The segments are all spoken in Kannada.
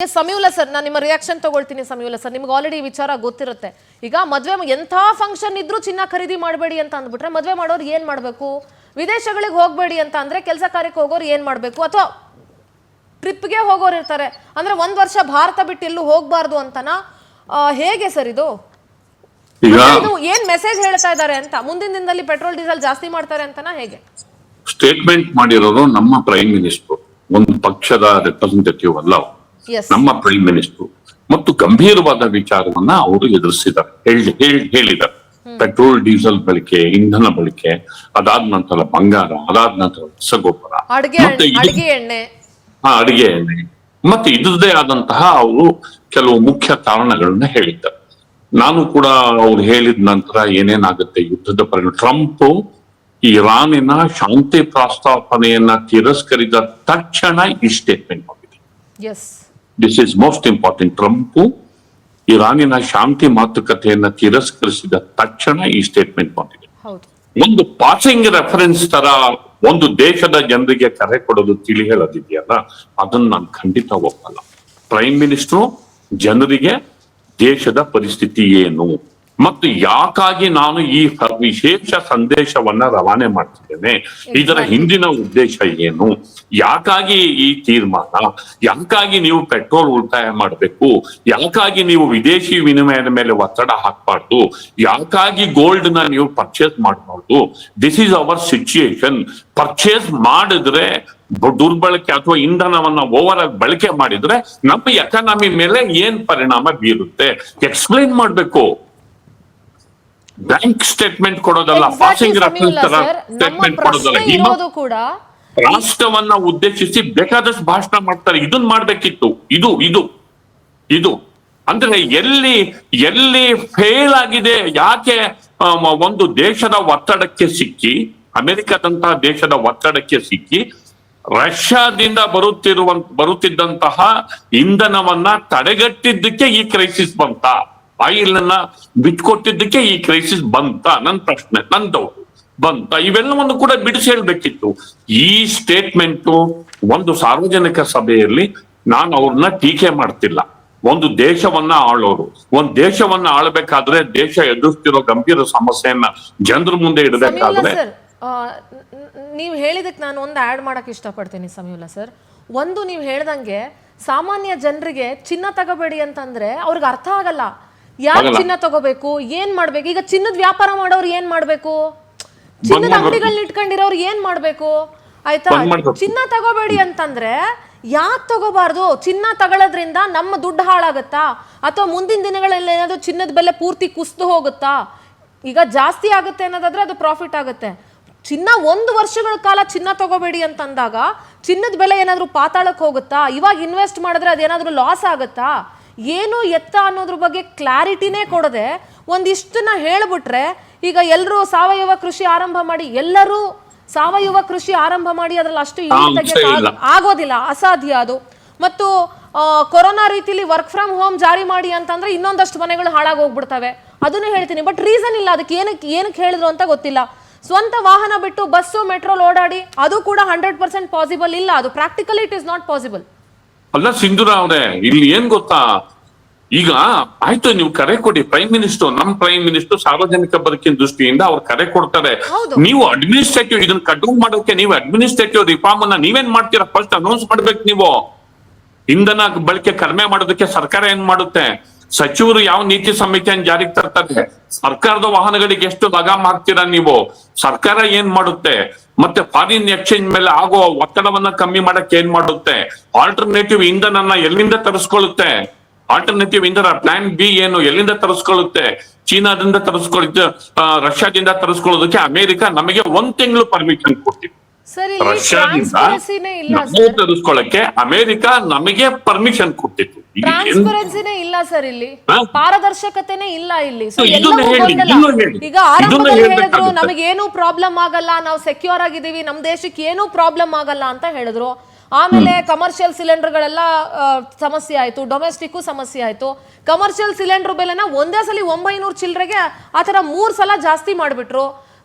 ಸಮೀವುಲ್ಲಾ ಸರ್, ನಾನು ನಿಮ್ಮ ರಿಯಾಕ್ಷನ್ ತಗೊಳ್ತೀನಿ. ಸಮೀವುಲ್ಲಾ ಸರ್, ನಿಮ್ಗೆ ಆಲ್ರೆಡಿ ವಿಚಾರ ಗೊತ್ತಿರುತ್ತೆ. ಈಗ ಮದುವೆ ಎಂಥ ಫಂಕ್ಷನ್ ಇದ್ರೂ ಚಿನ್ನ ಖರೀದಿ ಮಾಡಬೇಡಿ ಅಂತ ಅಂದ್ಬಿಟ್ರೆ ಮದುವೆ ಮಾಡೋರು ಏನು ಮಾಡಬೇಕು? ವಿದೇಶಗಳಿಗೆ ಹೋಗಬೇಡಿ ಅಂತ ಅಂದ್ರೆ ಕೆಲಸ ಕಾರ್ಯಕ್ಕೆ ಹೋಗೋರು ಏನು ಮಾಡಬೇಕು? ಅಥವಾ ಟ್ರಿಪ್ಗೆ ಹೋಗೋರು ಇರ್ತಾರೆ ಅಂದ್ರೆ ಒಂದು ವರ್ಷ ಭಾರತ ಬಿಟ್ಟು ಎಲ್ಲೂ ಹೋಗಬಾರ್ದು ಅಂತನಾ? ಹೇಗೆ ಸರ್ ಇದು? ಏನ್ ಮೆಸೇಜ್ ಹೇಳ್ತಾ ಇದ್ದಾರೆ ಅಂತ? ಮುಂದಿನ ದಿನದಲ್ಲಿ ಪೆಟ್ರೋಲ್ ಡೀಸೆಲ್ ಜಾಸ್ತಿ ಮಾಡ್ತಾರೆ ಅಂತನಾ? ಹೇಗೆ ಸ್ಟೇಟ್ಮೆಂಟ್ ಮಾಡಿರೋರು ನಮ್ಮ ಪ್ರೈಮ್ ಮಿನಿಸ್ಟರ್, ಒಂದು ಪಕ್ಷದ ರೆಪ್ರೆಸೆಂಟೇಟಿವ್ ಅಲ್ಲ, ನಮ್ಮ ಪ್ರೈಮ್ ಮಿನಿಸ್ಟರ್. ಮತ್ತು ಗಂಭೀರವಾದ ವಿಚಾರವನ್ನ ಅವರು ಎದುರಿಸಿದ್ದಾರೆ, ಹೇಳಿದ್ದಾರೆ. ಪೆಟ್ರೋಲ್ ಡೀಸೆಲ್ ಬಳಕೆ, ಇಂಧನ ಬಳಕೆ, ಅದಾದ ನಂತರ ಬಂಗಾರ, ಅದಾದ ನಂತರ ರಸಗೊಬ್ಬರ, ಅಡಿಗೆ ಎಣ್ಣೆ, ಮತ್ತೆ ಇದರದೇ ಆದಂತಹ ಅವರು ಕೆಲವು ಮುಖ್ಯ ಕಾರಣಗಳನ್ನ ಹೇಳಿದ್ದಾರೆ. ನಾನು ಕೂಡ ಅವ್ರು ಹೇಳಿದ ನಂತರ ಏನೇನಾಗುತ್ತೆ ಯುದ್ಧದ ಪರಿಣಾಮ. ಟ್ರಂಪ್ ಇರಾನಿನ ಶಾಂತಿ ಪ್ರಸ್ತಾಪನೆಯನ್ನ ತಿರಸ್ಕರಿದ ತಕ್ಷಣ ಈ ಸ್ಟೇಟ್ಮೆಂಟ್ ಮಾಡಿದೆ. This is most important. Trump ಇರಾನಿನ ಶಾಂತಿ ಮಾತುಕತೆಯನ್ನ ತಿರಸ್ಕರಿಸಿದ ತಕ್ಷಣ ಈ ಸ್ಟೇಟ್ಮೆಂಟ್ ಮಾಡಿದೆ. ಒಂದು ಪಾಸಿಂಗ್ ರೆಫರೆನ್ಸ್ ತರ ಒಂದು ದೇಶದ ಜನರಿಗೆ ಕರೆ ಕೊಡೋದು, ತಿಳಿ ಹೇಳೋದಿದೆಯಲ್ಲ, ಅದನ್ನ ನಾನು ಖಂಡಿತ ಒಪ್ಪಲ್ಲ. ಪ್ರೈಮ್ ಮಿನಿಸ್ಟ್ರು ಜನರಿಗೆ ದೇಶದ ಪರಿಸ್ಥಿತಿ ಏನು ಮತ್ತು ಯಾಕಾಗಿ ನಾನು ಈ ವಿಶೇಷ ಸಂದೇಶವನ್ನ ರವಾನೆ ಮಾಡ್ತಿದ್ದೇನೆ, ಇದರ ಹಿಂದಿನ ಉದ್ದೇಶ ಏನು, ಯಾಕಾಗಿ ಈ ತೀರ್ಮಾನ, ಯಾಕಾಗಿ ನೀವು ಪೆಟ್ರೋಲ್ ಉಳಿತಾಯ ಮಾಡಬೇಕು, ಯಾಕಾಗಿ ನೀವು ವಿದೇಶಿ ವಿನಿಮಯದ ಮೇಲೆ ಒತ್ತಡ ಹಾಕಬಾರ್ದು, ಯಾಕಾಗಿ ಗೋಲ್ಡ್ ನ ನೀವು ಪರ್ಚೇಸ್ ಮಾಡಬಾರ್ದು. This is our situation. Purchase ಮಾಡಿದ್ರೆ ದುರ್ಬಳಕೆ ಅಥವಾ ಇಂಧನವನ್ನ ಓವರ್ ಆಗಿ ಬಳಕೆ ಮಾಡಿದ್ರೆ ನಮ್ಮ ಎಕಾನಮಿ ಮೇಲೆ ಏನ್ ಪರಿಣಾಮ ಬೀರುತ್ತೆ ಎಕ್ಸ್ಪ್ಲೈನ್ ಮಾಡ್ಬೇಕು. ಬ್ಯಾಂಕ್ ಸ್ಟೇಟ್ಮೆಂಟ್ ಕೊಡೋದಲ್ಲ, ಪಾಸಿಂಗ್ ರೆಫರೆನ್ಸ್ ತರ ಸ್ಟೇಟ್ಮೆಂಟ್ ಕೊಡೋದಲ್ಲ. ರಾಷ್ಟ್ರವನ್ನ ಉದ್ದೇಶಿಸಿ ಬೇಕಾದಷ್ಟು ಭಾಷಣ ಮಾಡ್ತಾರೆ. ಇದನ್ನ ಮಾಡ್ಬೇಕಿತ್ತು. ಇದು ಇದು ಇದು ಅಂದ್ರೆ ಎಲ್ಲಿ ಫೇಲ್ ಆಗಿದೆ, ಯಾಕೆ ಒಂದು ದೇಶದ ಒತ್ತಡಕ್ಕೆ ಸಿಕ್ಕಿ, ಅಮೆರಿಕದಂತಹ ದೇಶದ ಒತ್ತಡಕ್ಕೆ ಸಿಕ್ಕಿ ರಷ್ಯಾದಿಂದ ಬರುತ್ತಿದ್ದಂತಹ ಇಂಧನವನ್ನ ತಡೆಗಟ್ಟಿದ್ದಕ್ಕೆ ಈ ಕ್ರೈಸಿಸ್ ಬಂತ, ಆಯಿಲ್ ಅನ್ನ ಬಿಟ್ಕೊಟ್ಟಿದ್ದಕ್ಕೆ ಈ ಕ್ರೈಸಿಸ್ ಬಂತ? ನನ್ನ ಪ್ರಶ್ನೆ, ನಂದು ಬಂತ? ಇವೆಲ್ಲವನ್ನು ಕೂಡ ಬಿಡಿಸಿ ಹೇಳ್ಬೇಕಿತ್ತು. ಈ ಸ್ಟೇಟ್ಮೆಂಟ್ ಒಂದು ಸಾರ್ವಜನಿಕ ಸಭೆಯಲ್ಲಿ ನಾನು ಅವ್ರನ್ನ ಟೀಕೆ ಮಾಡ್ತಿಲ್ಲ. ಒಂದು ದೇಶವನ್ನ ಆಳೋರು, ಒಂದು ದೇಶವನ್ನ ಆಳ್ಬೇಕಾದ್ರೆ, ದೇಶ ಎದುರಿಸ್ತಿರೋ ಗಂಭೀರ ಸಮಸ್ಯೆಯನ್ನ ಜನರ ಮುಂದೆ ಇಡಬೇಕಾದ್ರೆ. ನೀವು ಹೇಳಿದಕ್ಕೆ ನಾನು ಒಂದು ಆಡ್ ಮಾಡಕ್ ಇಷ್ಟಪಡ್ತೀನಿ ಸಮೀವುಲ್ಲಾ ಸರ್. ಒಂದು, ನೀವು ಹೇಳ್ದಂಗೆ ಸಾಮಾನ್ಯ ಜನರಿಗೆ ಚಿನ್ನ ತಗೋಬೇಡಿ ಅಂತಂದ್ರೆ ಅವ್ರಿಗೆ ಅರ್ಥ ಆಗಲ್ಲ. ಯಾಕೆ ಚಿನ್ನ ತಗೋಬೇಕು, ಏನ್ ಮಾಡ್ಬೇಕು? ಈಗ ಚಿನ್ನದ ವ್ಯಾಪಾರ ಮಾಡೋರು ಏನ್ ಮಾಡ್ಬೇಕು? ಚಿನ್ನದ ಅಂಗಡಿಗಳನ್ನ ಇಟ್ಕೊಂಡಿರೋರು ಏನ್ ಮಾಡ್ಬೇಕು? ಆಯ್ತಾ, ಚಿನ್ನ ತಗೋಬೇಡಿ ಅಂತಂದ್ರೆ ಯಾಕೆ ತಗೋಬಾರ್ದು? ಚಿನ್ನ ತಗೊಳ್ಳೋದ್ರಿಂದ ನಮ್ಮ ದುಡ್ಡು ಹಾಳಾಗತ್ತಾ? ಅಥವಾ ಮುಂದಿನ ದಿನಗಳಲ್ಲಿ ಏನಾದ್ರು ಚಿನ್ನದ ಬೆಲೆ ಪೂರ್ತಿ ಕುಸಿದು ಹೋಗುತ್ತಾ? ಈಗ ಜಾಸ್ತಿ ಆಗುತ್ತೆ ಅನ್ನೋದಾದ್ರೆ ಅದು ಪ್ರಾಫಿಟ್ ಆಗುತ್ತೆ. ಚಿನ್ನ 1 ವರ್ಷಗಳ ಕಾಲ ಚಿನ್ನ ತಗೋಬೇಡಿ ಅಂತಂದಾಗ ಚಿನ್ನದ ಬೆಲೆ ಏನಾದ್ರು ಪಾತಾಳಕ್ಕೆ ಹೋಗುತ್ತಾ? ಇವಾಗ ಇನ್ವೆಸ್ಟ್ ಮಾಡಿದ್ರೆ ಅದೇನಾದ್ರೂ ಲಾಸ್ ಆಗುತ್ತಾ? ಏನು ಎತ್ತ ಅನ್ನೋದ್ರ ಬಗ್ಗೆ ಕ್ಲಾರಿಟಿನೇ ಕೊಡದೆ ಒಂದಿಷ್ಟನ್ನ ಹೇಳ್ಬಿಟ್ರೆ, ಈಗ ಎಲ್ಲರೂ ಸಾವಯವ ಕೃಷಿ ಆರಂಭ ಮಾಡಿ, ಎಲ್ಲರೂ ಸಾವಯವ ಕೃಷಿ ಆರಂಭ ಮಾಡಿ ಅದ್ರಲ್ಲಿ ಅಷ್ಟು ಆಗೋದಿಲ್ಲ, ಅಸಾಧ್ಯ ಅದು. ಮತ್ತು ಕೊರೋನಾ ರೀತಿಲಿ ವರ್ಕ್ ಫ್ರಮ್ ಹೋಮ್ ಜಾರಿ ಮಾಡಿ ಅಂತಂದ್ರೆ ಇನ್ನೊಂದಷ್ಟು ಮನೆಗಳು ಹಾಳಾಗಿ ಹೋಗ್ಬಿಡ್ತವೆ. ಅದನ್ನು ಹೇಳ್ತೀನಿ. ಬಟ್ ರೀಸನ್ ಇಲ್ಲ ಅದಕ್ಕೆ, ಏನಕ್ಕೆ ಹೇಳಿದ್ರು ಅಂತ ಗೊತ್ತಿಲ್ಲ. ಸ್ವಂತ ವಾಹನ ಬಿಟ್ಟು ಬಸ್ಸು ಮೆಟ್ರೋಲ್ ಓಡಾಡಿ ಅದು ಕೂಡ 100% ಪಾಸಿಬಲ್ ಇಲ್ಲ. ಅದು practically it is not possible. ಅಲ್ಲ ಸಿಂಧೂರ ಅವರೇ, ಇಲ್ಲಿ ಏನ್ ಗೊತ್ತಾ, ಈಗ ಆಯ್ತು ನೀವು ಕರೆ ಕೊಡಿ. ಪ್ರೈಮ್ ಮಿನಿಸ್ಟರ್, ನಮ್ಮ ಪ್ರೈಮ್ ಮಿನಿಸ್ಟರ್ ಸಾರ್ವಜನಿಕ ಬದುಕಿನ ದೃಷ್ಟಿಯಿಂದ ಅವ್ರು ಕರೆ ಕೊಡ್ತಾರೆ. ನೀವು ಅಡ್ಮಿನಿಸ್ಟ್ರೇಟಿವ್ ಇದನ್ನ ಕಂಟ್ರೋಲ್ ಮಾಡೋಕೆ ನೀವು ಅಡ್ಮಿನಿಸ್ಟ್ರೇಟಿವ್ ರಿಫಾರ್ಮ್ ಅನ್ನ ನೀವೇನ್ ಮಾಡ್ತೀರಾ? ಫಸ್ಟ್ ಅನೌನ್ಸ್ ಮಾಡ್ಬೇಕು. ನೀವು ಇಂಧನ ಬಳಕೆ ಕಡಿಮೆ ಮಾಡೋದಕ್ಕೆ ಸರ್ಕಾರ ಏನ್ ಮಾಡುತ್ತೆ? ಸಚಿವರು ಯಾವ ನೀತಿ ಸಂಹಿತೆಯನ್ನು ಜಾರಿಗೆ ತರ್ತಾರೆ? ಸರ್ಕಾರದ ವಾಹನಗಳಿಗೆ ಎಷ್ಟು ಲಗಾಮ್ ಹಾಕ್ತೀರಾ ನೀವು? ಸರ್ಕಾರ ಏನ್ ಮಾಡುತ್ತೆ? ಮತ್ತೆ ಫಾರಿನ್ ಎಕ್ಸ್ಚೇಂಜ್ ಮೇಲೆ ಆಗೋ ಒತ್ತಡವನ್ನ ಕಮ್ಮಿ ಮಾಡಕ್ಕೆ ಏನ್ ಮಾಡುತ್ತೆ? ಆಲ್ಟರ್ನೇಟಿವ್ ಇಂಧನನ್ನ ಎಲ್ಲಿಂದ ತರಿಸ್ಕೊಳ್ಳುತ್ತೆ? ಆಲ್ಟರ್ನೇಟಿವ್ ಇಂಧನ ಪ್ಲಾನ್ ಬಿ ಏನು, ಎಲ್ಲಿಂದ ತರಿಸ್ಕೊಳ್ಳುತ್ತೆ? ಚೀನಾದಿಂದ ರಷ್ಯಾದಿಂದ ತರಿಸ್ಕೊಳ್ಳೋದಕ್ಕೆ ಅಮೆರಿಕ ನಮಗೆ 1 ತಿಂಗಳು ಪರ್ಮಿಷನ್ ಕೊಟ್ಟಿದೆ. ರಷ್ಯಾದಿಂದ ತರಿಸ್ಕೊಳ್ಳಕ್ಕೆ ಅಮೆರಿಕ ನಮಗೆ ಪರ್ಮಿಷನ್ ಕೊಟ್ಟಿತ್ತು. ಟ್ರಾನ್ಸ್ಪರೆನ್ಸಿನೇ ಇಲ್ಲ ಸರ್, ಇಲ್ಲಿ ಪಾರದರ್ಶಕತೆನೇ ಇಲ್ಲ ಇಲ್ಲಿ. ಈಗ ಹೇಳಿದ್ರು ನಮಗೇನು ಪ್ರಾಬ್ಲಮ್ ಆಗಲ್ಲ, ನಾವು ಸೆಕ್ಯೂರ್ ಆಗಿದ್ದೀವಿ, ನಮ್ ದೇಶಕ್ಕೆ ಏನೂ ಪ್ರಾಬ್ಲಮ್ ಆಗಲ್ಲ ಅಂತ ಹೇಳಿದ್ರು. ಆಮೇಲೆ ಕಮರ್ಷಿಯಲ್ ಸಿಲಿಂಡರ್ಗಳೆಲ್ಲ ಸಮಸ್ಯೆ ಆಯ್ತು, ಡೊಮೆಸ್ಟಿಕ್ ಸಮಸ್ಯೆ ಆಯ್ತು. ಕಮರ್ಷಿಯಲ್ ಸಿಲಿಂಡರ್ ಬೆಲೆನ ಒಂದೇ ಸಲ 900 ಚಿಲ್ಲರೆಗೆ ಆತರ 3 ಸಲ ಜಾಸ್ತಿ ಮಾಡ್ಬಿಟ್ರು.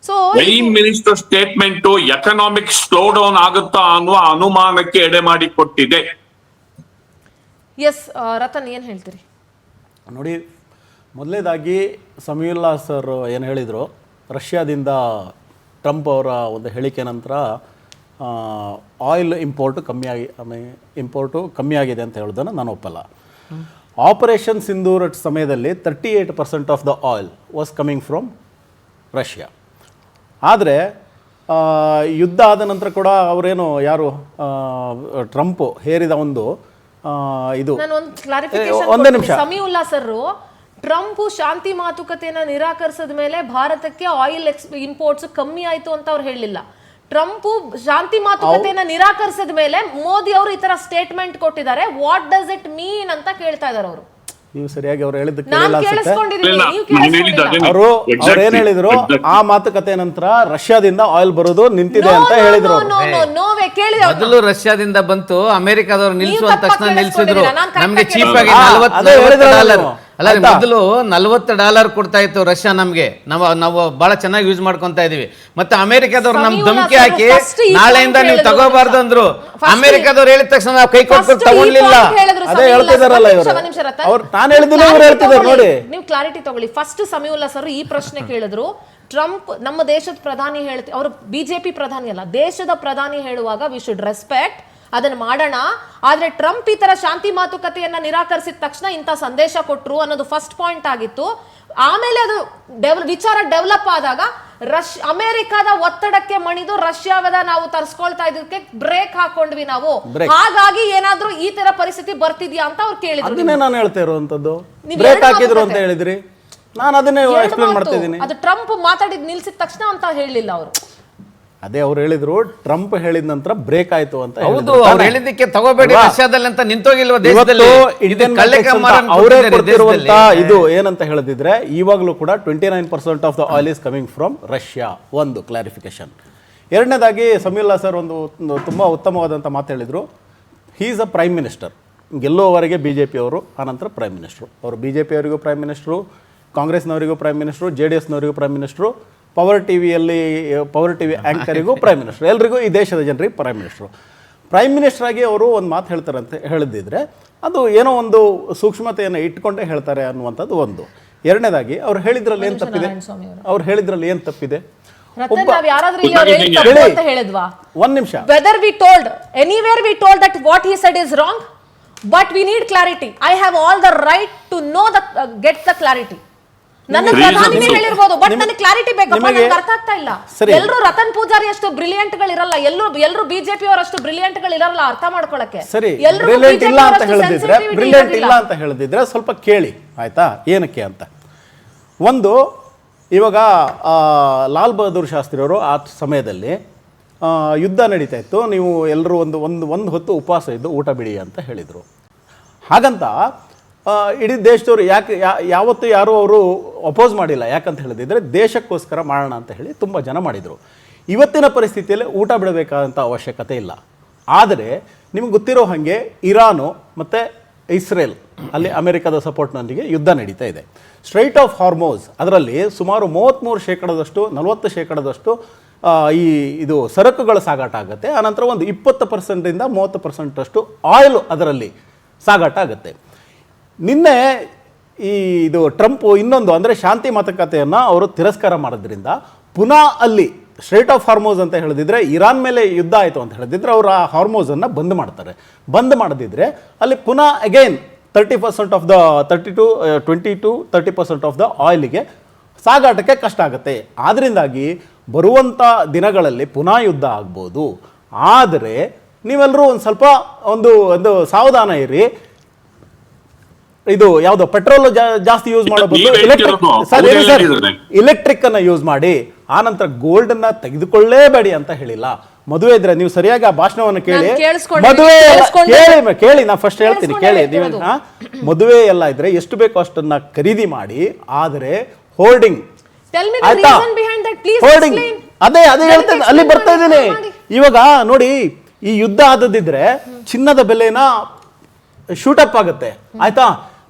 Prime minister statement economic slow down ಆಗುತ್ತಾ ಅನ್ನುವ ಅನುಮಾನಕ್ಕೆ ಎಡೆ ಮಾಡಿ ಕೊಟ್ಟಿದೆ. ಎಸ್ ರತನ್ ಏನ್ ಹೇಳ್ತೀರಿ? ನೋಡಿ, ಮೊದಲನೇದಾಗಿ ಸಮೀವುಲ್ಲಾ ಸರ್ ಏನು ಹೇಳಿದರು, ರಷ್ಯಾದಿಂದ ಟ್ರಂಪ್ ಅವರ ಒಂದು ಹೇಳಿಕೆ ನಂತರ ಆಯಿಲ್ ಇಂಪೋರ್ಟು ಕಮ್ಮಿಯಾಗಿದೆ ಅಂತ ಹೇಳೋದನ್ನು ನಾನು ಒಪ್ಪಲ್ಲ. ಆಪರೇಷನ್ ಸಿಂಧೂರ್ ಸಮಯದಲ್ಲಿ 38% of the oil was coming from Russia. ಆದರೆ ಯುದ್ಧ ಆದ ನಂತರ ಕೂಡ ಅವರೇನು ಯಾರು ಟ್ರಂಪ್ ಹೇರಿದ ಒಂದು ಇದು ಒಂದೇ ನಿಮಿಷ, ಸಮೀವುಲ್ಲಾ ಸರ್, ಟ್ರಂಪ್ ಶಾಂತಿ ಮಾತುಕತೆಯನ್ನ ನಿರಾಕರಿಸಿದ ಮೇಲೆ ಭಾರತಕ್ಕೆ ಆಯಿಲ್ ಇಂಪೋರ್ಟ್ಸ್ ಕಮ್ಮಿ ಆಯ್ತು ಅಂತ ಅವ್ರು ಹೇಳಿಲ್ಲ. ಟ್ರಂಪ್ ಶಾಂತಿ ಮಾತುಕತೆಯನ್ನ ನಿರಾಕರಿಸಿದ ಮೇಲೆ ಮೋದಿ ಅವರು ಈ ತರ ಸ್ಟೇಟ್ಮೆಂಟ್ ಕೊಟ್ಟಿದ್ದಾರೆ. ವಾಟ್ ಡಸ್ ಇಟ್ ಮೀನ್ ಅಂತ ಕೇಳ್ತಾ ಇದಾರೆ ಅವರು. ನೀವು ಸರಿಯಾಗಿ ಅವ್ರು ಹೇಳಿದ್ದು ನಾನು ಕೇಳಿಸ್ಕೊಂಡಿದ್ದೀನಿ, ನೀವು ಕೇಳಿಸ್ಕೊಂಡಿಲ್ಲ. ಅವರು ಏನ್ ಹೇಳಿದ್ರು, ಆ ಮಾತುಕತೆ ನಂತರ ರಷ್ಯಾದಿಂದ ಆಯಿಲ್ ಬರೋದು ನಿಂತಿದೆ ಅಂತ ಹೇಳಿದ್ರು. ಮೊದಲು ರಷ್ಯಾದಿಂದ ಬಂತು, ಅಮೆರಿಕಾದವರು ನಿಲ್ಸುವ ತಕ್ಷಣ ನಿಲ್ಸಿದ್ರು. ನಮ್ಗೆ ಚೀಪ್ ಆಗಿ $40 ಅಲ್ಲ, ಮೊದಲು $40 ಕೊಡ್ತಾ ಇತ್ತು ರಷ್ಯಾ ನಮ್ಗೆ. ನಾವು ಬಹಳ ಚೆನ್ನಾಗಿ ಯೂಸ್ ಮಾಡ್ಕೊಂತ ಇದೀವಿ. ಮತ್ತೆ ಅಮೆರಿಕಾದವ್ರು ನಮ್ ಧಮಕಿ ಹಾಕಿ ನಾಳೆಯಿಂದ ನೀವು ತಗೋಬಾರ್ದು ಅಂದ್ರು. ಅಮೆರಿಕಾದವ್ರು ಹೇಳಿದ ತಕ್ಷಣ ನಾವು ಕೈ ಕೊಟ್ಟು ತಗೊಳ್ಳಿಲ್ಲ. ಅದೇ ಹೇಳ್ತಿದಾರಲ್ಲ ಇವರು. ನಾನು ಹೇಳಿದ್ದೀನಿ, ಇವ್ರು ಹೇಳ್ತಿದ್ದಾರೆ ನೋಡಿ. ನೀವು ಕ್ಲಾರಿಟಿ ತಗೊಳ್ಳಿ. ಫಸ್ಟ್ ಸಮೀವುಲ್ಲಾ ಸರ್ ಈ ಪ್ರಶ್ನೆ ಕೇಳಿದ್ರು. ಟ್ರಂಪ್ ನಮ್ಮ ದೇಶದ ಪ್ರಧಾನಿ ಅವರು ಬಿಜೆಪಿ ಪ್ರಧಾನಿ ಅಲ್ಲ, ದೇಶದ ಪ್ರಧಾನಿ ಹೇಳುವಾಗ ವಿ ಶುಡ್ ರೆಸ್ಪೆಕ್ಟ್, ಅದನ್ನ ಮಾಡೋಣ. ಆದ್ರೆ ಟ್ರಂಪ್ ಈ ತರ ಶಾಂತಿ ಮಾತುಕತೆಯನ್ನ ನಿರಾಕರಿಸಿದ ತಕ್ಷಣ ಇಂಥ ಸಂದೇಶ ಕೊಟ್ರು ಅನ್ನೋದು ಫಸ್ಟ್ ಪಾಯಿಂಟ್ ಆಗಿತ್ತು. ಆಮೇಲೆ ಅದು ವಿಚಾರ ಡೆವಲಪ್ ಆದಾಗ ಅಮೆರಿಕದ ಒತ್ತಡಕ್ಕೆ ಮಣಿದು ರಷ್ಯಾದ ನಾವು ತರಿಸ್ಕೊಳ್ತಾ ಇದಕ್ಕೆ ಬ್ರೇಕ್ ಹಾಕೊಂಡ್ವಿ ನಾವು. ಹಾಗಾಗಿ ಏನಾದ್ರೂ ಈ ತರ ಪರಿಸ್ಥಿತಿ ಬರ್ತಿದ್ಯಾ ಅಂತ ಅವ್ರು ಕೇಳಿದ್ರು. ಅದನ್ನೇ ನಾನು ಹೇಳ್ತಾ ಇರುವಂತದ್ದು. ಬ್ರೇಕ್ ಹಾಕಿದ್ರು ಅಂತ ಹೇಳಿದ್ರಿ, ನಾನು ಅದನ್ನೇ ಎಕ್ಸ್ಪ್ಲೇನ್ ಮಾಡ್ತಾ ಇದ್ದೀನಿ. ಅದು ಟ್ರಂಪ್ ಮಾತಾಡಿದ್ ನಿಲ್ಸಿದ ತಕ್ಷಣ ಅಂತ ಹೇಳಿಲ್ಲ ಅವರು. ಅದೇ ಅವ್ರು ಹೇಳಿದ್ರು, ಟ್ರಂಪ್ ಹೇಳಿದ ನಂತರ ಬ್ರೇಕ್ ಆಯ್ತು ಅಂತ. ಹೌದು, ಅವ್ರು ಹೇಳಿದ್ದಕ್ಕೆ ತಗೋಬೇಡಿ ರಷ್ಯಾದಲ್ಲಿ ಅಂತ ನಿಂತೋಗಿಲ್ವ ದೇಶದಲ್ಲಿ. ಅವರೇ ಕೊಡ್ತಿರುವಂತ ಇದು ಏನಂತ ಹೇಳಿದ್ರೆ, ಇವಾಗಲೂ ಕೂಡ 29% of the oil is coming from Russia. ಒಂದು ಕ್ಲಾರಿಫಿಕೇಶನ್. ಎರಡನೇದಾಗಿ ಸಮೀವುಲ್ಲಾ ಸರ್ ಒಂದು ತುಂಬಾ ಉತ್ತಮವಾದಂಥ ಮಾತು ಹೇಳಿದ್ರು. He is a prime minister. ಗೆಲ್ಲುವವರೆಗೆ ಬಿಜೆಪಿ ಅವರು, ಆನಂತರ ಪ್ರೈಮ್ ಮಿನಿಸ್ಟ್ರು. ಅವರು ಬಿಜೆಪಿ ಅವರಿಗೂ ಪ್ರೈಮ್ ಮಿನಿಸ್ಟ್ರು, ಕಾಂಗ್ರೆಸ್ನವರಿಗೂ ಪ್ರೈಮ್ ಮಿನಿಸ್ಟ್ರು, JDSನವರಿಗೂ ಪ್ರೈಮ್ ಮಿನಿಸ್ಟ್ರು, ಪವರ್ ಟಿವಿ ಆ್ಯಂಕರಿಗೂ ಪ್ರೈಮ್ ಮಿನಿಸ್ಟರ್, ಎಲ್ರಿಗೂ ಈ ದೇಶದ ಜನರಿಗೆ ಪ್ರೈಮ್ ಮಿನಿಸ್ಟ್ರು. ಪ್ರೈಮ್ ಮಿನಿಸ್ಟರ್ ಆಗಿ ಅವರು ಒಂದು ಮಾತು ಹೇಳ್ತಾರಂತೆ ಹೇಳಿದ್ರೆ ಅದು ಏನೋ ಒಂದು ಸೂಕ್ಷ್ಮತೆಯನ್ನು ಇಟ್ಕೊಂಡೇ ಹೇಳ್ತಾರೆ ಅನ್ನುವಂಥದ್ದು ಒಂದು. ಎರಡನೇದಾಗಿ ಅವ್ರು ಹೇಳಿದ್ರಲ್ಲಿ ಏನು ತಪ್ಪಿದೆ? ಒಂದ್ ನಿಮಿಷ. Whether we told, anywhere we told that what he said is wrong, but we need clarity. I have all the right to know get the clarity. ನನ್ನ ಪ್ರಧಾನಿನೇ ಹೇಳಿರ್ಬೋದು, ಬಟ್ ನನಗೆ ಕ್ಲಾರಿಟಿ ಬೇಕಪ್ಪ, ನನಗೆ ಅರ್ಥ ಆಗ್ತಾ ಇಲ್ಲ. ಎಲ್ಲರೂ ರತನ್ ಪೂಜಾರಿ ಅಷ್ಟು ಬ್ರಿಲಿಯಂಟ್ ಗಳಿರಲ್ಲ, ಎಲ್ಲರೂ ಬಿಜೆಪಿ ಅವರಷ್ಟು ಬ್ರಿಲಿಯಂಟ್ ಗಳಿರಲ್ಲ ಅರ್ಥ ಮಾಡ್ಕೊಳ್ಳಕ್ಕೆ. ಸರಿ, ಬ್ರಿಲಿಯಂಟ್ ಇಲ್ಲ ಅಂತ ಹೇಳಿದ್ರೆ ಸ್ವಲ್ಪ ಕೇಳಿ ಆಯ್ತಾ, ಏನಕ್ಕೆ ಅಂತ. ಒಂದು, ಇವಾಗ ಲಾಲ್ ಬಹದ್ದೂರ್ ಶಾಸ್ತ್ರಿ ಅವರು ಆ ಸಮಯದಲ್ಲಿ ಯುದ್ಧ ನಡೀತಾ ಇತ್ತು, ನೀವು ಎಲ್ಲರೂ ಒಂದು ಹೊತ್ತು ಉಪವಾಸ ಇದ್ದು ಊಟ ಬಿಡಿ ಅಂತ ಹೇಳಿದರು. ಹಾಗಂತ ಇಡೀ ದೇಶದವರು ಯಾವತ್ತೂ ಯಾರೂ ಅವರು ಅಪೋಸ್ ಮಾಡಿಲ್ಲ. ಯಾಕಂತ ಹೇಳಿದ್ರೆ ದೇಶಕ್ಕೋಸ್ಕರ ಮಾಡೋಣ ಅಂತ ಹೇಳಿ ತುಂಬ ಜನ ಮಾಡಿದರು. ಇವತ್ತಿನ ಪರಿಸ್ಥಿತಿಯಲ್ಲಿ ಊಟ ಬಿಡಬೇಕಾದಂಥ ಅವಶ್ಯಕತೆ ಇಲ್ಲ. ಆದರೆ ನಿಮ್ಗೆ ಗೊತ್ತಿರೋ ಹಾಗೆ ಇರಾನು ಮತ್ತು ಇಸ್ರೇಲ್ ಅಲ್ಲಿ ಅಮೆರಿಕದ ಸಪೋರ್ಟ್ನೊಂದಿಗೆ ಯುದ್ಧ ನಡೀತಾ ಇದೆ. ಸ್ಟ್ರೈಟ್ ಆಫ್ ಹಾರ್ಮೋಸ್ ಅದರಲ್ಲಿ ಸುಮಾರು 33%, 40% ಇದು ಸರಕುಗಳ ಸಾಗಾಟ ಆಗುತ್ತೆ. ಆನಂತರ ಒಂದು 20%ರಿಂದ 30% ಆಯಿಲ್ ಅದರಲ್ಲಿ ಸಾಗಾಟ ಆಗುತ್ತೆ. ನಿನ್ನೆ ಇದು ಟ್ರಂಪ್ ಇನ್ನೊಂದು ಅಂದರೆ ಶಾಂತಿ ಮಾತುಕತೆಯನ್ನು ಅವರು ತಿರಸ್ಕಾರ ಮಾಡೋದ್ರಿಂದ ಪುನಃ ಅಲ್ಲಿ ಸ್ಟ್ರೈಟ್ ಆಫ್ ಹಾರ್ಮೋಸ್ ಅಂತ ಹೇಳಿದ್ರೆ ಇರಾನ್ ಮೇಲೆ ಯುದ್ಧ ಆಯಿತು ಅಂತ ಹೇಳಿದ್ರೆ ಅವರು ಆ ಹಾರ್ಮೋಸನ್ನು ಬಂದ್ ಮಾಡ್ತಾರೆ. ಬಂದ್ ಮಾಡದಿದ್ರೆ ಅಲ್ಲಿ ಪುನಃ again 30% of the 20-30% of the ಆಯಿಲಿಗೆ ಸಾಗಾಟಕ್ಕೆ ಕಷ್ಟ ಆಗುತ್ತೆ. ಆದ್ದರಿಂದಾಗಿ ಬರುವಂಥ ದಿನಗಳಲ್ಲಿ ಪುನಃ ಯುದ್ಧ ಆಗ್ಬೋದು. ಆದರೆ ನೀವೆಲ್ಲರೂ ಒಂದು ಸ್ವಲ್ಪ ಒಂದು ಸಾವಧಾನ ಇರಿ. ಇದು ಯಾವುದು ಪೆಟ್ರೋಲ್ ಜಾಸ್ತಿ ಯೂಸ್ ಮಾಡೋ ಬದಲು ಎಲೆಕ್ಟ್ರಿಕ್ ಅನ್ನ ಯೂಸ್ ಮಾಡಿ. ಆನಂತರ ಗೋಲ್ಡ್ ಅನ್ನ ತೆಗೆದುಕೊಳ್ಳೇಬೇಡಿ ಅಂತ ಹೇಳಿಲ್ಲ. ಮದುವೆ ಇದ್ರೆ ನೀವು ಸರಿಯಾಗಿ ಆ ಭಾಷಣವನ್ನು ಕೇಳಿ. ಮದುವೆ ಕೇಳಿ, ನಾ ಫಸ್ಟ್ ಹೇಳ್ತೀನಿ ಕೇಳಿ. ನೀವು ಮದುವೆ ಎಲ್ಲ ಇದ್ರೆ ಎಷ್ಟು ಬೇಕೋ ಅಷ್ಟನ್ನ ಖರೀದಿ ಮಾಡಿ, ಆದರೆ ಹೋರ್ಡಿಂಗ್ ಅದೇ ಹೇಳ್ತೇನೆ, ಅಲ್ಲಿ ಬರ್ತಾ ಇದ್ದೀನಿ. ಇವಾಗ ನೋಡಿ, ಈ ಯುದ್ಧ ಆದದಿದ್ರೆ ಚಿನ್ನದ ಬೆಲೆನ ಶೂಟಪ್ ಆಗುತ್ತೆ ಆಯ್ತಾ.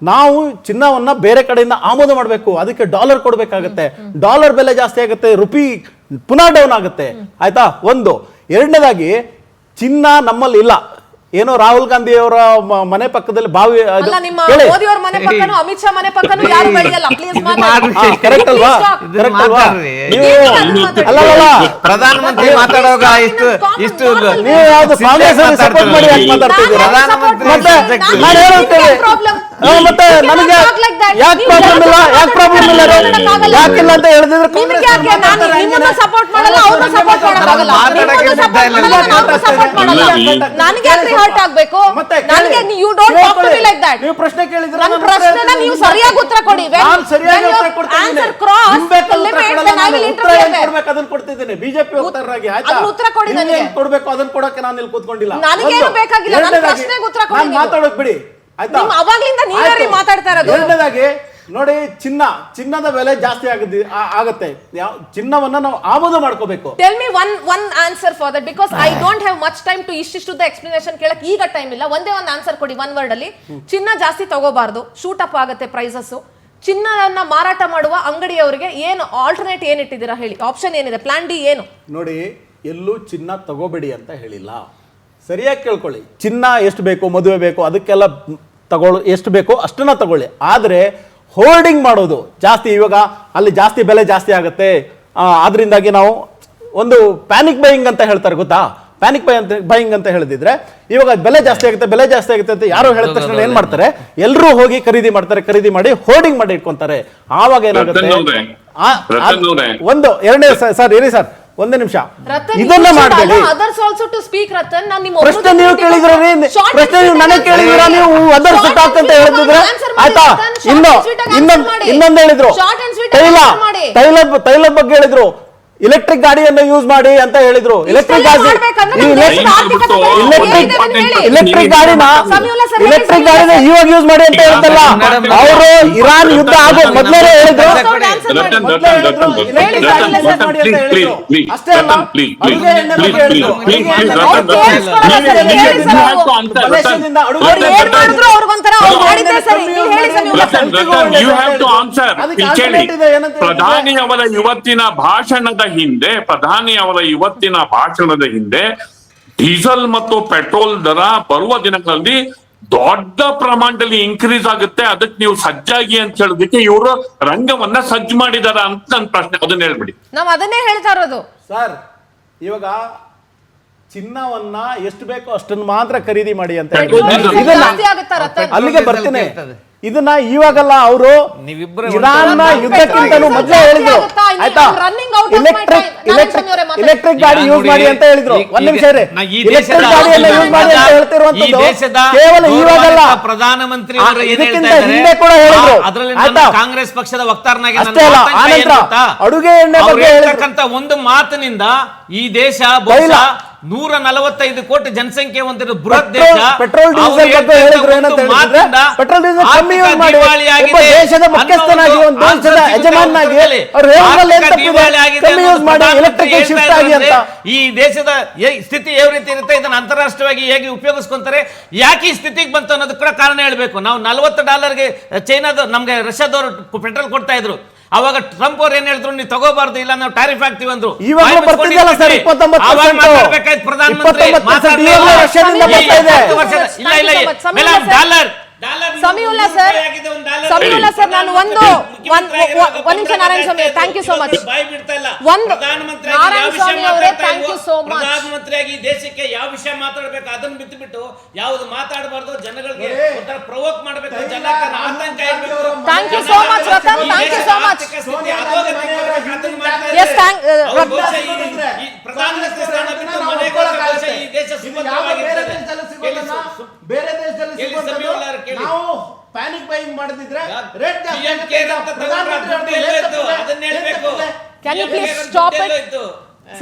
ನಾವು ಚಿನ್ನವನ್ನ ಬೇರೆ ಕಡೆಯಿಂದ ಆಮದು ಮಾಡಬೇಕು, ಅದಕ್ಕೆ ಡಾಲರ್ ಕೊಡಬೇಕಾಗತ್ತೆ. ಡಾಲರ್ ಬೆಲೆ ಜಾಸ್ತಿ ಆಗುತ್ತೆ, ರುಪಿ ಪುನಃ ಡೌನ್ ಆಗುತ್ತೆ ಆಯ್ತಾ. ಒಂದು. ಎರಡನೇದಾಗಿ ಚಿನ್ನ ನಮ್ಮಲ್ಲಿ ಇಲ್ಲ. ಏನೋ ರಾಹುಲ್ ಗಾಂಧಿ ಅವರ ಮನೆ ಪಕ್ಕದಲ್ಲಿ ಬಾವಿ ಅದು- ಅಲ್ಲ ನಿಮ್ಮ ಕೇಳಿ. ಮೋದಿ ಅವ್ರ ಮನೆ ಪಕ್ಕನೂ ಅಮಿತ್ ಶಾ ಮನೆ ಪಕ್ಕನೂ ಯಾರು ಬೆಳೆಯಲ್ಲ ಪ್ಲೀಸ್ ಕರೆಕ್ಟ್ ಅಲ್ವಾ ಇದನ್ನ ಕರೆಕ್ಟ್ ಅಲ್ವಾ ಮಾತಾಡ್ರಿ. ನೀವು ಅಲ್ಲ ಪ್ರಧಾನಮಂತ್ರಿ ಮಾತಾಡುವಾಗ ಇಷ್ಟು ನೀವು ಯಾವ್ದು ಕಾಂಗ್ರೆಸ್ ಸಪೋರ್ಟ್ ಮಾಡಿ ಯಾಕೆ ಮಾತಾಡ್ತಿದ್ದೀರಾ ಮತ್ತೆ ನಾನು ಹೇಳುತ್ತೇನೆ ಮತ್ತೆ ನನಗೆ ಯಾಕೆ ಪ್ರಾಬ್ಲಮ್ ಇಲ್ಲ ಯಾಕಿಲ್ಲ ಅಂತ ಹೇಳಿದ್ರೆ ನಿಮ್ಗೆ ಯಾಕೆ ನಾನು ನಿಮ್ಮನ್ನ ಸಪೋರ್ಟ್ ಮಾಡಲ್ಲ ಅವ್ರನ್ನ ಸಪೋರ್ಟ್ ಮಾಡಕ್ಕಾಗಲ್ಲ ನಿಮ್ಮನ್ನ ಸಪೋರ್ಟ್ ಮಾಡಲ್ಲ ನಾನು ಸಪೋರ್ಟ್ ಮಾಡಲ್ಲ ನನಗೆ ಯಾಕೆ ಹರ್ಟ್ ಆಗ್ಬೇಕು ನನಗೆ you don't talk to me like that ನೀವು ಪ್ರಶ್ನೆ ಕೇಳಿದ್ರೆ ನನ್ನ ಪ್ರಶ್ನೆನ ನೀವು ಸರಿಯಾಗಿ ಉತ್ತರ ಕೊಡಿ ನಾನು ಸರಿಯಾಗಿ ಉತ್ತರ ಕೊಡ್ತೀನಿ answer cross I will interfere ಅದನ್ನ ಕೊಡ್ತಿದ್ದೀನಿ ಬಿಜೆಪಿ ವಕ್ತಾರರಾಗಿ ಆಯ್ತಾ ಅದನ್ನ ಉತ್ತರ ಕೊಡಿ ನೀವು ನನಗೆ. ಏನ್ ಕೊಡ್ಬೇಕು ಅದನ್ನ ಕೊಡಕ್ಕೆ ನಾನು ಇಲ್ಲಿ ಕೂತ್ಕೊಂಡಿಲ್ಲ ನನಗೇನು ಒಂದು. ಬೇಕಾಗಿಲ್ಲ, ನನ್ನ ಎರಡನೇದಾಗಿ, ಪ್ರಶ್ನೆಗೆ ಉತ್ತರ ಕೊಡಿ ನಾನು ನೀವು. ಮಾತಾಡೋಕ್ ಬಿಡಿ ಆಯ್ತಾ ನಿಮ್ಮ ಅವಾಗ್ಲಿಂದ ನೀವೇ ರೀ ಮಾತಾಡ್ತಾ ಇರೋದು. ಎರಡನೇದಾಗಿ ನೋಡಿ ಚಿನ್ನದ ಬೆಲೆ ಜಾಸ್ತಿ ಆಗತ್ತೆ ಚಿನ್ನವನ್ನ ನಾವು ಆಮದು ಮಾಡ್ಕೋಬೇಕು. Tell me one answer for that because I don't have much time to ಇಷ್ಟಿಷ್ಟು ಎಕ್ಸ್ಪ್ಲನೇಷನ್ ಕೇಳಕ್ ಈಗ ಟೈಮ್ ಇಲ್ಲ. ಒಂದೇ ಒಂದು ಆನ್ಸರ್ ಕೊಡಿ ಒನ್ ವರ್ಡ್ ಅಲ್ಲಿ. ಚಿನ್ನ ಜಾಸ್ತಿ ತಗೋಬಾರ್ದು, ಶೂಟ್ ಅಪ್ ಆಗುತ್ತೆ ಪ್ರೈಸಸ್. ಚಿನ್ನವನ್ನ ಮಾರಾಟ ಮಾಡುವ ಅಂಗಡಿಯವರಿಗೆ ಏನು ಆಲ್ಟರ್ನೇಟ್ ಏನ್ ಇಟ್ಟಿದ್ದೀರಾ ಹೇಳಿ, ಆಪ್ಷನ್ ಏನಿದೆ, ಪ್ಲಾನ್ ಡಿ ಏನು? ನೋಡಿ ಎಲ್ಲೂ ಚಿನ್ನ ತಗೋಬೇಡಿ ಅಂತ ಹೇಳಿಲ್ಲ, ಸರಿಯಾಗಿ ಕೇಳ್ಕೊಳ್ಳಿ. ಚಿನ್ನ ಎಷ್ಟು ಬೇಕು, ಮದುವೆ ಬೇಕು, ಅದಕ್ಕೆಲ್ಲ ಎಷ್ಟು ಬೇಕೋ ಅಷ್ಟನ್ನ ತಗೊಳ್ಳಿ. ಆದರೆ ಹೋಲ್ಡಿಂಗ್ ಮಾಡೋದು ಜಾಸ್ತಿ, ಇವಾಗ ಅಲ್ಲಿ ಜಾಸ್ತಿ ಬೆಲೆ ಜಾಸ್ತಿ ಆಗುತ್ತೆ ಆದ್ರಿಂದಾಗಿ ನಾವು ಒಂದು ಪ್ಯಾನಿಕ್ ಬೈಯಿಂಗ್ ಅಂತ ಹೇಳ್ತಾರೆ ಗೊತ್ತಾ. ಪ್ಯಾನಿಕ್ ಬೈಯಿಂಗ್ ಅಂತ ಹೇಳಿದ್ರೆ ಇವಾಗ ಬೆಲೆ ಜಾಸ್ತಿ ಆಗುತ್ತೆ ಅಂತ ಯಾರೋ ಹೇಳಿದ ತಕ್ಷಣ ಏನ್ ಮಾಡ್ತಾರೆ, ಎಲ್ಲರೂ ಹೋಗಿ ಖರೀದಿ ಮಾಡಿ ಹೋರ್ಡಿಂಗ್ ಮಾಡಿ ಇಟ್ಕೊಂತಾರೆ. ಆವಾಗ ಏನಾಗುತ್ತೆ, ಒಂದು ಎರಡನೇ ಸರ್ ಇರಿ ಸರ್ ಒಂದೇ ನಿಮಿಷ, ಇದನ್ನ ಮಾಡಬೇಡಿ. Others also to speak Ratan. ನಾನು ನಿಮ್ಮ ಪ್ರಶ್ನೆ ನೀವು ಕೇಳಿದ್ರೆ ಪ್ರಶ್ನೆ ನೀವು ನನಗೆ ಕೇಳಿದಿರಾ, ನೀವು ಅದರ್ಸ್ ಟಾಕ್ ಅಂತ ಹೇಳಿದ್ರೆ ಆಯ್ತಾ. ಇನ್ನೊಂದು ಹೇಳಿದ್ರು, ತೈಲದ ಬಗ್ಗೆ ಹೇಳಿದ್ರು, ಎಲೆಕ್ಟ್ರಿಕ್ ಗಾಡಿಯನ್ನು ಯೂಸ್ ಮಾಡಿ ಅಂತ ಹೇಳಿದ್ರು. ಎಲೆಕ್ಟ್ರಿಕ್ ಗಾಡಿನ ಇವಾಗ ಯೂಸ್ ಮಾಡಿ ಅಂತ ಹೇಳ್ತಲ್ಲ ಅವರು. ಇರಾನ್ ಯುದ್ಧ ಆಗೋ ಮೊದಲೇ ಹೇಳಿದ್ರು, ಅಷ್ಟೇ ಅಲ್ಲ ಅಡುಗೆ ಎಣ್ಣೆ ಬಗ್ಗೆ ಹೇಳಿದ್ರು. ಪ್ರಧಾನಿಯವರ ಇವತ್ತಿನ ಭಾಷಣದ ಹಿಂದೆ ಡೀಸೆಲ್ ಮತ್ತು ಪೆಟ್ರೋಲ್ ದರ ಬರುವ ದಿನಗಳಲ್ಲಿ ದೊಡ್ಡ ಪ್ರಮಾಣದಲ್ಲಿ ಇನ್ಕ್ರೀಸ್ ಆಗುತ್ತೆ, ಅದಕ್ಕೆ ನೀವು ಸಜ್ಜಾಗಿ ಅಂತ ಹೇಳೋದಕ್ಕೆ ಇವರು ರಂಗವನ್ನ ಸಜ್ಜು ಮಾಡಿದಾರ ಅಂತ ನನ್ನ ಪ್ರಶ್ನೆ. ಅದನ್ನ ಹೇಳ್ಬಿಡಿ. ನಾವು ಅದನ್ನೇ ಹೇಳ್ತಾ ಇರೋದು ಸರ್. ಇವಾಗ ಚಿನ್ನವನ್ನ ಎಷ್ಟು ಬೇಕೋ ಅಷ್ಟನ್ನು ಮಾತ್ರ ಖರೀದಿ ಮಾಡಿ ಅಂತ ಅಲ್ಲಿಗೆ ಬರ್ತೀನಿ. ಇದನ್ನ ಇವಾಗಲ್ಲ, ಅವರು ಇರಾನ್ನ ಯುದ್ಧಕ್ಕಿಂತಲೂ ಮೊದಲೇ ಹೇಳಿದ್ರು ಆಯ್ತಾ. ಎಲೆಕ್ಟ್ರಿಕ್ ಗಾಡಿ ಯೂಸ್ ಮಾಡಿ ಅಂತ ಹೇಳಿದ್ರು. ಒಂದ್ ನಿಮಿಷ ಎಲೆಕ್ಟ್ರಿಕ್ ಗಾಡಿಯನ್ನ ಯೂಸ್ ಮಾಡಿ ಅಂತ ಹೇಳ್ತಿರುವಂತದ್ದು ಕೇವಲ ಇವಾಗಲ್ಲ, ಪ್ರಧಾನಮಂತ್ರಿ ಇದಕ್ಕಿಂತ ಹಿಂದೆ ಕೂಡ ಹೇಳಿದ್ರು ಆಯ್ತಾ. ಕಾಂಗ್ರೆಸ್ ಪಕ್ಷದ ವಕ್ತಾರನಾಗಿ ಅಷ್ಟೇ ಅಲ್ಲ, ಆನಂತರ ಅಡುಗೆ ಎಣ್ಣೆ ಬಗ್ಗೆ ಹೇಳಿರ್ತಕ್ಕಂತ ಒಂದು ಮಾತಿನಿಂದ ಈ ದೇಶ 145 ಕೋಟಿ ಜನಸಂಖ್ಯೆ ಹೊಂದಿರುವ ಬೃಹತ್ ದೇಶ. ಪೆಟ್ರೋಲ್ ಡೀಸೆಲ್ ಬಗ್ಗೆ ಹೇಳಿದ್ರು ಏನಂತ ಹೇಳಿದ್ರೆ, ಪೆಟ್ರೋಲ್ ಡೀಸೆಲ್ ಕಮ್ಮಿ ಯೂಸ್ ಮಾಡಿ ಒಬ್ಬ ದೇಶದ ಮುಖ್ಯಸ್ಥನಾಗಿ, ಒಂದು ದೇಶದ ಯಜಮಾನಾಗಿ ಅವ್ರು ಹೇಳಿದ್ರಲ್ಲಿ ಏನ್ ತಪ್ಪಿದೆ, ಕಮ್ಮಿ ಯೂಸ್ ಮಾಡಿ ಎಲೆಕ್ಟ್ರಿಕ್ ಶಿಫ್ಟ್ ಆಗಿ ಅಂತ. ಈ ದೇಶದ ಸ್ಥಿತಿ ಯಾವ ರೀತಿ ಇರುತ್ತೆ, ಇದನ್ನ ಅಂತಾರಾಷ್ಟ್ರೀಯವಾಗಿ ಹೇಗೆ ಉಪಯೋಗಿಸ್ಕೊಂತಾರೆ, ಯಾಕೆ ಈ ಸ್ಥಿತಿಗೆ ಬಂತು ಅನ್ನೋದು ಕೂಡ ಕಾರಣ ಹೇಳ್ಬೇಕು. ನಾವು $40 ಚೈನಾದ ನಮ್ಗೆ ರಷ್ಯಾದವರು ಪೆಟ್ರೋಲ್ ಕೊಡ್ತಾ ಇದ್ರು. ಅವಾಗ ಟ್ರಂಪ್ ಅವ್ರು ಏನ್ ಹೇಳಿದ್ರು, ನೀವು ತಗೋಬಾರ್ದು, ಇಲ್ಲ ನಾವು ಟ್ಯಾರಿಫ್ ಹಾಕ್ತೀವಿ ಅಂದ್ರು. ಇವಾಗ ಬರ್ತಿದ್ದಲ್ಲ ಸರ್ 29%, ಪ್ರಧಾನಮಂತ್ರಿ ಸಮೀವುಲ್ಲಾ ಸರ್, ನಾನು ಒಂದು ನಿಮಿಷ Narayana Swamy, thank you so much. Narayana Swamy ಅವರೇ ಥ್ಯಾಂಕ್ ಯು ಸೋ ಮಚ್. ಪ್ರಧಾನಮಂತ್ರಿಯಾಗಿ ದೇಶಕ್ಕೆ ಯಾವ ವಿಷಯ ಮಾತಾಡಬೇಕು ಅದನ್ನ ಬಿಟ್ಟು ಯಾವ್ದು ಮಾತಾಡಬಾರ್ದು, ಜನಗಳಿಗೆ ಒಂಥರ ಪ್ರವೋಕ್ ಮಾಡಬೇಕು, ಜನಕ್ಕೆ ಆತಂಕ ಇರಬೇಕು. Thank you so much Ratan, thank you so much. Yes ಪ್ರಧಾನಮಂತ್ರಿ ಸ್ಥಾನ ಬಿಟ್ಟು ಮನೆಗೆ ಈ ದೇಶ ಸುಭದ್ರವಾಗಿರ್ತದೆ. ಬೇರೆ ದೇಶದಲ್ಲಿ ನಾವು ಪ್ಯಾನಿಕ್ ಬೈಯಿಂಗ್ ಮಾಡದಿದ್ರೆ ರೇಟ್ ಜಾಸ್ತಿ ಆಗುತ್ತೆ. Can you please stop it?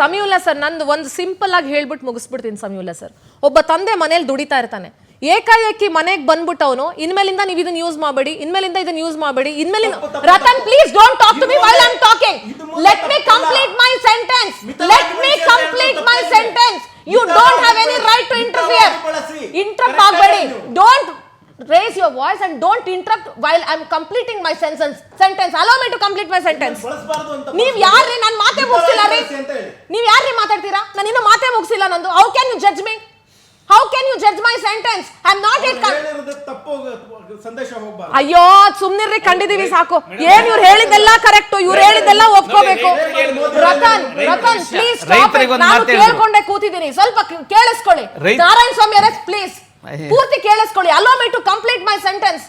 Samiulla sir, ನಂದು ಒಂದು ಸಿಂಪಲ್ ಆಗಿ ಹೇಳ್ಬಿಟ್ಟು ಮುಗಿಸ್ಬಿಡ್ತೀನಿ. ಸಮೀವುಲ್ಲಾ ಸರ್, ಒಬ್ಬ ತಂದೆ ಮನೇಲಿ ದುಡಿತಾ ಇರ್ತಾನೆ, ಏಕಾಏಕಿ ಮನೆಗೆ ಬಂದ್ಬಿಟ್ಟು ಅವನು ಇನ್ಮೇಲಿಂದ ನೀವು ಇದನ್ನ ಯೂಸ್ ಮಾಡಬೇಡಿ, ಇನ್ಮೇಲಿಂದ ಇದನ್ನ ಯೂಸ್ ಮಾಡಬೇಡಿ, ಇನ್ಮೇಲಿಂದ Ratan please don't talk to me while I am talking. Let me complete my sentence. You don't have any right to interfere. Interrupt ಆಗಬೇಡಿ. Don't raise your voice and don't interrupt while I'm completing my sentence. Allow me to complete my sentence. ನೀವು ಯಾರ್ರಿ, ನಾನು ಮಾತೇ ಮುಗಿಸಿಲ್ಲ ರೀ. ನೀವು ಯಾರ್ರಿ ಮಾತಾಡ್ತೀರಾ? ನಾನು ಇನ್ನೂ ಮಾತೇ ಮುಗಿಸಿಲ್ಲ ನಂದು. How can you judge me? How can you judge my sentence? I am not it. ತಪ್ಪು ಸಂದೇಶ ಹೋಗಬಾರ್ದು. ಅಯ್ಯೋ ಸುಮ್ನಿರ್ರಿ, ಕಂಡಿದೀವಿ ಸಾಕು. ಏನ್ ಇವ್ರು ಹೇಳಿದ್ದೆಲ್ಲ ಕರೆಕ್ಟ್, ಇವ್ರು ಹೇಳಿದ್ದೆಲ್ಲ ಒಪ್ಕೋಬೇಕು. Ratan please stop. ನಾನು ಕೇಳ್ಕೊಂಡೆ ಕೂತಿದ್ದೀನಿ, ಸ್ವಲ್ಪ ಕೇಳಿಸ್ಕೊಳ್ಳಿ. ನಾರಾಯಣ ಸ್ವಾಮಿ ಅವರೇ ಪ್ಲೀಸ್ ಪೂರ್ತಿ ಕೇಳಿಸ್ಕೊಳ್ಳಿ. Allow me to complete my sentence.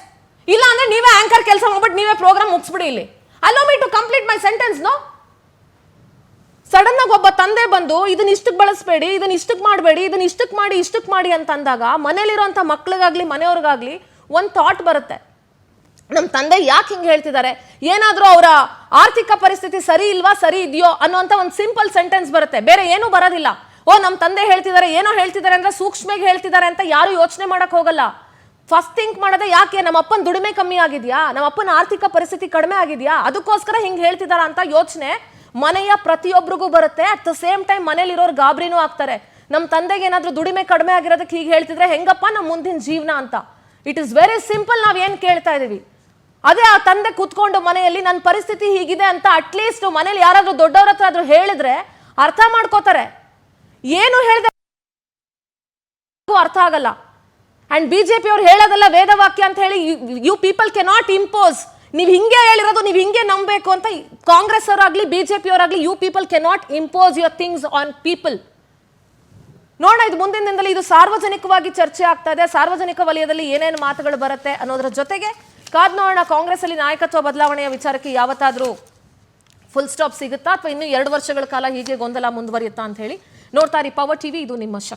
ಇಲ್ಲ ಅಂದ್ರೆ ನೀವೇ ಆಂಕರ್ ಕೆಲಸ ಮಾಡ್ಬಿಟ್ಟು ನೀವೇ ಪ್ರೋಗ್ರಾಮ್ ಮುಗಿಸ್ಬಿಡಿ ಇಲ್ಲಿ. Allow me to complete my sentence. No, sudden ಆಗಿ ಒಬ್ಬ ತಂದೆ ಬಂದು ಇದನ್ನ ಇಷ್ಟಕ್ಕೆ ಬಳಸಬೇಡಿ, ಇದನ್ನ ಇಷ್ಟಕ್ಕೆ ಮಾಡಬೇಡಿ, ಇದನ್ನ ಇಷ್ಟಕ್ಕೆ ಮಾಡಿ ಅಂತ ಅಂದಾಗ ಮನೇಲಿರುವಂತ ಮಕ್ಳಿಗಾಗ್ಲಿ ಮನೆಯವ್ರಿಗಾಗ್ಲಿ ಒಂದು ಥಾಟ್ ಬರುತ್ತೆ, ನಮ್ಮ ತಂದೆ ಯಾಕೆ ಹಿಂಗೆ ಹೇಳ್ತಿದ್ದಾರೆ, ಏನಾದರೂ ಅವರ ಆರ್ಥಿಕ ಪರಿಸ್ಥಿತಿ ಸರಿ ಇಲ್ವಾ, ಸರಿ ಇದೆಯೋ ಅನ್ನೋಂಥ ಒಂದು ಸಿಂಪಲ್ ಸೆಂಟೆನ್ಸ್ ಬರುತ್ತೆ, ಬೇರೆ ಏನೂ ಬರೋದಿಲ್ಲ. ಓ ನಮ್ಮ ತಂದೆ ಹೇಳ್ತಿದ್ದಾರೆ, ಏನೋ ಹೇಳ್ತಿದ್ದಾರೆ ಅಂದ್ರೆ ಸೂಕ್ಷ್ಮವಾಗಿ ಹೇಳ್ತಿದ್ದಾರೆ ಅಂತ ಯಾರು ಯೋಚನೆ ಮಾಡಕ್ ಹೋಗಲ್ಲ. ಫಸ್ಟ್ ಥಿಂಕ್ ಮಾಡೋದೇ ಯಾಕೆ, ನಮ್ಮ ಅಪ್ಪನ ದುಡಿಮೆ ಕಮ್ಮಿ ಆಗಿದೆಯಾ, ನಮ್ಮ ಅಪ್ಪನ ಆರ್ಥಿಕ ಪರಿಸ್ಥಿತಿ ಕಡಿಮೆ ಆಗಿದೆಯಾ, ಅದಕ್ಕೋಸ್ಕರ ಹಿಂಗೆ ಹೇಳ್ತಿದಾರ ಅಂತ ಯೋಚನೆ ಮನೆಯ ಪ್ರತಿಯೊಬ್ಬರಿಗೂ ಬರುತ್ತೆ. ಅಟ್ ದ ಸೇಮ್ ಟೈಮ್ ಮನೇಲಿರೋರು ಗಾಬರಿನೂ ಆಗ್ತಾರೆ. ನಮ್ಮ ತಂದೆಗೆ ಏನಾದರೂ ದುಡಿಮೆ ಕಡಿಮೆ ಆಗಿರೋದಕ್ಕೆ ಹೀಗೆ ಹೇಳ್ತಿದ್ರೆ ಹೆಂಗಪ್ಪ ನಮ್ಮ ಮುಂದಿನ ಜೀವನ ಅಂತ. It is very simple. ನಾವೇನು ಕೇಳ್ತಾ ಇದೀವಿ ಅದೇ, ಆ ತಂದೆ ಕೂತ್ಕೊಂಡು ಮನೆಯಲ್ಲಿ ನನ್ನ ಪರಿಸ್ಥಿತಿ ಹೀಗಿದೆ ಅಂತ ಅಟ್ಲೀಸ್ಟ್ ಮನೇಲಿ ಯಾರಾದ್ರೂ ದೊಡ್ಡವ್ರ ಹತ್ರ ಆದ್ರೂ ಹೇಳಿದ್ರೆ ಅರ್ಥ ಮಾಡ್ಕೋತಾರೆ. ಏನು ಹೇಳಿದ್ರೆ ಅರ್ಥ ಆಗಲ್ಲ. ಅಂಡ್ ಬಿಜೆಪಿ ಅವ್ರು ಹೇಳೋದೆಲ್ಲ ವೇದವಾಕ್ಯ ಅಂತ ಹೇಳಿ you people cannot impose. ನೀವು ಹಿಂಗೆ ಹೇಳಿರೋದು, ನೀವು ಹಿಂಗೆ ನಂಬಬೇಕು ಅಂತ ಕಾಂಗ್ರೆಸ್ ಅವರಾಗ್ಲಿ ಬಿಜೆಪಿ ಅವರಾಗ್ಲಿ you people cannot impose your things on people. ನೋಡೋಣ, ಇದು ಮುಂದಿನ ದಿನದಲ್ಲಿ ಇದು ಸಾರ್ವಜನಿಕವಾಗಿ ಚರ್ಚೆ ಆಗ್ತಾ ಇದೆ. ಸಾರ್ವಜನಿಕ ವಲಯದಲ್ಲಿ ಏನೇನು ಮಾತುಗಳು ಬರುತ್ತೆ ಅನ್ನೋದ್ರ ಜೊತೆಗೆ ಕಾದ್ ನೋಡೋಣ, ಕಾಂಗ್ರೆಸ್ ಅಲ್ಲಿ ನಾಯಕತ್ವ ಬದಲಾವಣೆಯ ವಿಚಾರಕ್ಕೆ ಯಾವತ್ತಾದ್ರೂ ಫುಲ್ ಸ್ಟಾಪ್ ಸಿಗುತ್ತಾ ಅಥವಾ ಇನ್ನೂ 2 ವರ್ಷಗಳ ಕಾಲ ಹೀಗೆ ಗೊಂದಲ ಮುಂದುವರಿಯುತ್ತಾ ಅಂತ ಹೇಳಿ. ನೋಡ್ತಾ ಇರಿ ಪವರ್ ಟಿವಿ, ಇದು ನಿಮ್ಮ ಶಕ್ತಿ.